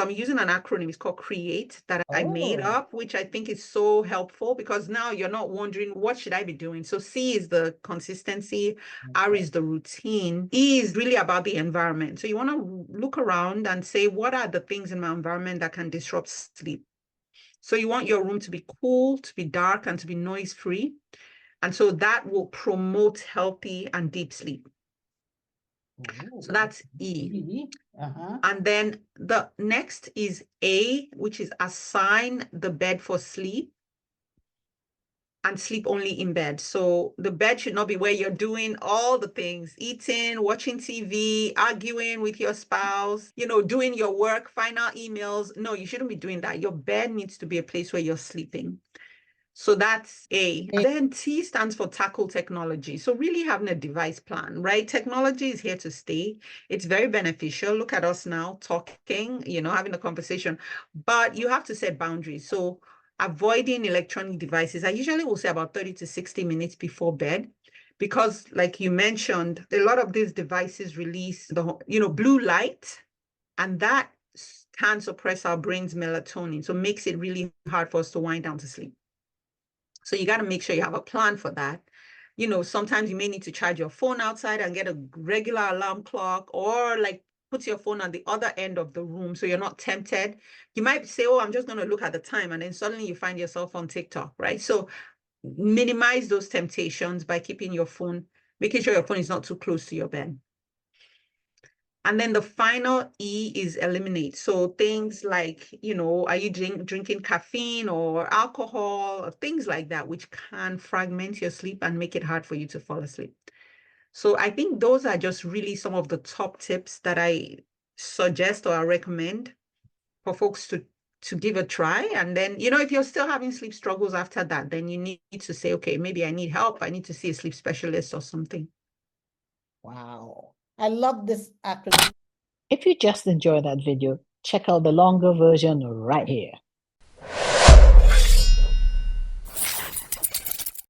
I'm using an acronym. It's called CREATE that I made Oh. up, which I think is so helpful because now you're not wondering, what should I be doing? So C is the consistency, R is the routine, E is really about the environment. So you want to look around and say, what are the things in my environment that can disrupt sleep? So you want your room to be cool, to be dark, and to be noise-free. And so that will promote healthy and deep sleep. So that's E. And then the next is A, which is assign the bed for sleep and sleep only in bed. So the bed should not be where you're doing all the things, eating, watching TV, arguing with your spouse, doing your work, final emails. No, you shouldn't be doing that. Your bed needs to be a place where you're sleeping. So that's A. Then T stands for tackle technology. So really having a device plan, right? Technology is here to stay. It's very beneficial. Look at us now talking, having a conversation, but you have to set boundaries. So avoiding electronic devices, I usually will say about 30 to 60 minutes before bed, because like you mentioned, a lot of these devices release the, blue light, and that can suppress our brain's melatonin. So it makes it really hard for us to wind down to sleep. So you got to make sure you have a plan for that. Sometimes you may need to charge your phone outside and get a regular alarm clock, or like put your phone on the other end of the room so you're not tempted. You might say, oh, I'm just going to look at the time. And then suddenly you find yourself on TikTok, right? So minimize those temptations by keeping your phone, making sure your phone is not too close to your bed. And then the final E is eliminate. So things like, are you drinking caffeine or alcohol or things like that, which can fragment your sleep and make it hard for you to fall asleep. So I think those are just really some of the top tips that I suggest or I recommend for folks to give a try. And then, if you're still having sleep struggles after that, then you need to say, okay, maybe I need help. I need to see a sleep specialist or something. Wow. I love this acronym. If you just enjoyed that video, check out the longer version right here.